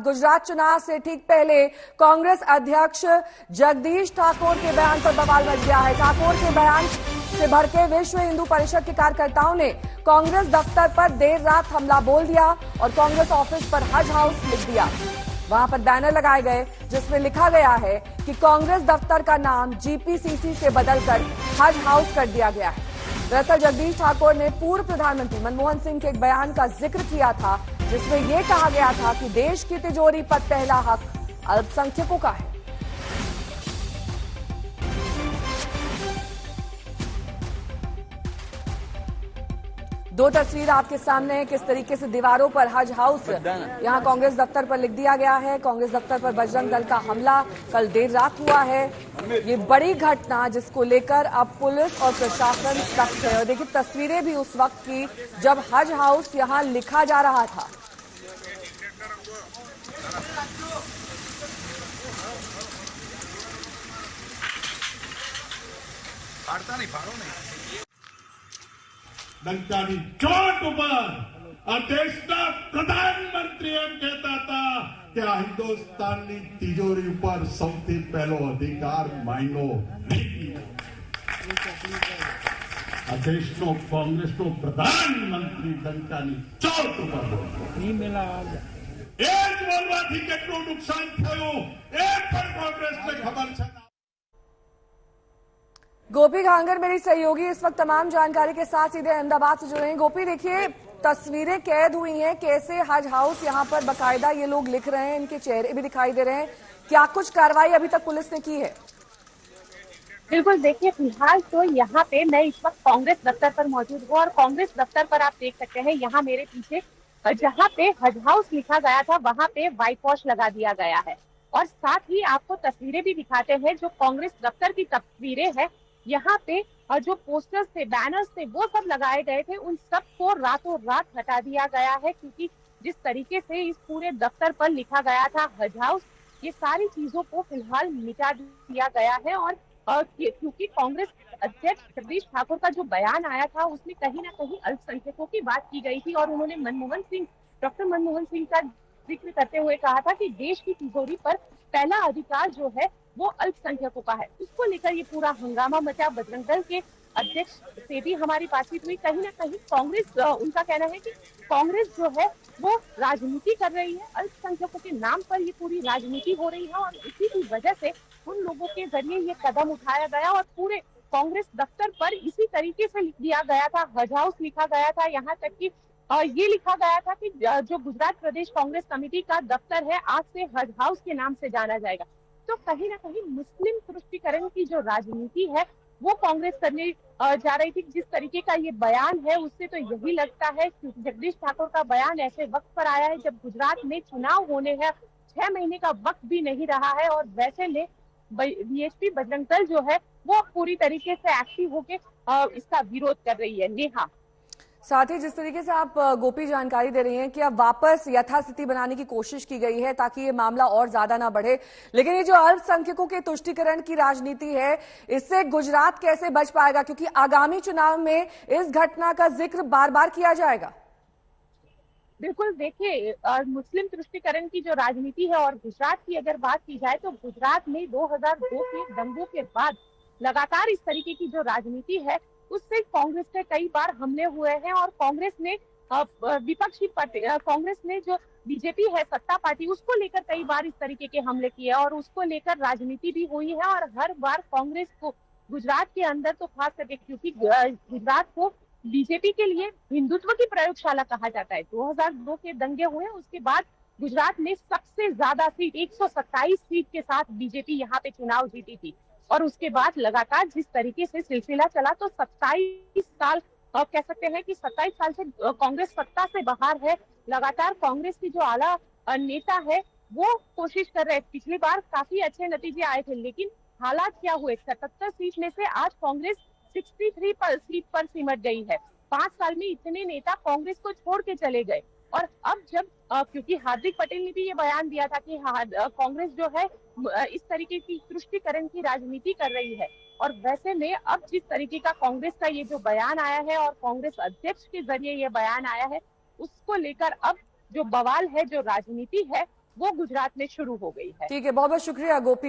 गुजरात चुनाव से ठीक पहले कांग्रेस अध्यक्ष जगदीश ठाकुर के बयान पर बवाल मच गया है। ठाकुर के बयान से भड़के विश्व हिंदू परिषद के कार्यकर्ताओं ने कांग्रेस दफ्तर पर देर रात हमला बोल दिया और कांग्रेस ऑफिस पर हज हाउस लिख दिया। वहां पर बैनर लगाए गए जिसमें लिखा गया है कि कांग्रेस दफ्तर का नाम जीपीसीसी से बदलकर हज हाउस कर दिया गया है। दरअसल जगदीश ठाकुर ने पूर्व प्रधानमंत्री मनमोहन सिंह के एक बयान का जिक्र किया था जिसमें यह कहा गया था कि देश की तिजोरी पर पहला हक अल्पसंख्यकों का है। दो तस्वीर आपके सामने है, किस तरीके से दीवारों पर हज हाउस यहां कांग्रेस दफ्तर पर लिख दिया गया है। कांग्रेस दफ्तर पर बजरंग दल का हमला कल देर रात हुआ है। ये बड़ी घटना जिसको लेकर अब पुलिस और प्रशासन सख्त है। और देखिए तस्वीरें भी उस वक्त की जब हज हाउस यहां लिखा जा रहा था। ડંકાની ચોટ ઉપર આ દેશના પ્રધાનમંત્રી એમ કહેતા હતા કે આ હિન્દુસ્તાનની તિજોરી ઉપર સૌથી પહેલો અધિકાર માંગ્યો નીતિ। આ દેશનો કોંગ્રેસનો પ્રધાનમંત્રી ડંકાની ચોટ ઉપર એ જ બોલવાથી કેટલું નુકસાન થયું એ પણ કોંગ્રેસને ખબર છે। गोपी घांगर मेरी सहयोगी इस वक्त तमाम जानकारी के साथ सीधे अहमदाबाद से जुड़े हैं। गोपी देखिए तस्वीरें कैद हुई हैं, कैसे हज हाउस यहां पर बकायदा ये लोग लिख रहे हैं, इनके चेहरे भी दिखाई दे रहे हैं। क्या कुछ कार्रवाई अभी तक पुलिस ने की है? बिल्कुल, देखिए फिलहाल तो यहाँ पे मैं इस वक्त कांग्रेस दफ्तर पर मौजूद हूँ और कांग्रेस दफ्तर पर आप देख सकते हैं यहाँ मेरे पीछे जहाँ पे हज हाउस लिखा गया था वहां पे व्हाइट वॉश लगा दिया गया है। और साथ ही आपको तस्वीरें भी दिखाते हैं, जो कांग्रेस दफ्तर की तस्वीरें हैं यहाँ पे जो पोस्टर्स थे, बैनर्स थे, वो सब लगाए गए थे, उन सब को रातों रात हटा दिया गया है। क्योंकि जिस तरीके से इस पूरे दफ्तर पर लिखा गया था हज हाउस, ये सारी चीजों को फिलहाल मिटा दिया गया है। और क्योंकि कांग्रेस अध्यक्ष जगदीश ठाकुर का जो बयान आया था उसमें कहीं ना कहीं अल्पसंख्यकों की बात की गई थी और उन्होंने डॉक्टर मनमोहन सिंह का जिक्र करते हुए कहा था कि देश की तिजोरी पर पहला अधिकार जो है वो अल्पसंख्यकों का है। उसको लेकर ये पूरा हंगामा मचा। बजरंग दल के अध्यक्ष से भी हमारी बातचीत हुई। कहीं ना कहीं कांग्रेस, उनका कहना है कि कांग्रेस जो है वो राजनीति कर रही है, अल्पसंख्यकों के नाम पर ये पूरी राजनीति हो रही है और इसी की वजह से उन लोगों के जरिए ये कदम उठाया गया और पूरे कांग्रेस दफ्तर पर इसी तरीके से लिख दिया गया था, हज हाउस लिखा गया था। यहाँ तक कि ये लिखा गया था कि जो गुजरात प्रदेश कांग्रेस कमेटी का दफ्तर है आज से हज हाउस के नाम से जाना जाएगा। तो कहीं ना कहीं मुस्लिम तुष्टीकरण की जो राजनीति है वो कांग्रेस करने जा रही थी। जिस तरीके का ये बयान है उससे तो यही लगता है, क्योंकि जगदीश ठाकुर का बयान ऐसे वक्त पर आया है जब गुजरात में चुनाव होने हैं, 6 महीने का वक्त भी नहीं रहा है और वैसे में बीएसपी बजरंग दल जो है वो पूरी तरीके से एक्टिव होके इसका विरोध कर रही है। नेहा, साथ ही जिस तरीके से आप गोपी जानकारी दे रही हैं कि अब वापस यथास्थिति बनाने की कोशिश की गई है ताकि ये मामला और ज्यादा ना बढ़े, लेकिन ये जो अल्पसंख्यकों के तुष्टीकरण की राजनीति है इससे गुजरात कैसे बच पाएगा? क्योंकि आगामी चुनाव में इस घटना का जिक्र बार बार किया जाएगा। बिल्कुल, देखिए मुस्लिम तुष्टीकरण की जो राजनीति है और गुजरात की अगर बात की जाए तो गुजरात में 2002 के दंगों के बाद लगातार इस तरीके की जो राजनीति है उससे कांग्रेस पे कई बार हमले हुए हैं और कांग्रेस ने विपक्षी पार्टी, कांग्रेस ने जो बीजेपी है सत्ता पार्टी, उसको लेकर कई बार इस तरीके के हमले किए और उसको लेकर राजनीति भी हुई है। और हर बार कांग्रेस को गुजरात के अंदर तो खास करके, क्योंकि गुजरात को बीजेपी के लिए हिंदुत्व की प्रयोगशाला कहा जाता है, 2002 के दंगे हुए उसके बाद गुजरात में सबसे ज्यादा सीट 127 सीट के साथ बीजेपी यहाँ पे चुनाव जीती थी। और उसके बाद लगातार जिस तरीके से सिलसिला चला तो 27 साल कह सकते हैं कि 27 साल से कांग्रेस सत्ता से बाहर है। लगातार कांग्रेस की जो आला नेता है वो कोशिश कर रहे हैं। पिछली बार काफी अच्छे नतीजे आए थे, लेकिन हालात क्या हुए, 77 सीट में से आज कांग्रेस 63 सीट पर सिमट गई है। 5 साल में इतने नेता कांग्रेस को छोड़ के चले गए। और अब जब क्योंकि हार्दिक पटेल ने भी ये बयान दिया था कि कांग्रेस जो है इस तरीके की तुष्टीकरण की राजनीति कर रही है, और वैसे में अब जिस तरीके का कांग्रेस का ये जो बयान आया है और कांग्रेस अध्यक्ष के जरिए ये बयान आया है, उसको लेकर अब जो बवाल है, जो राजनीति है, वो गुजरात में शुरू हो गई है। ठीक है, बहुत बहुत शुक्रिया गोपी।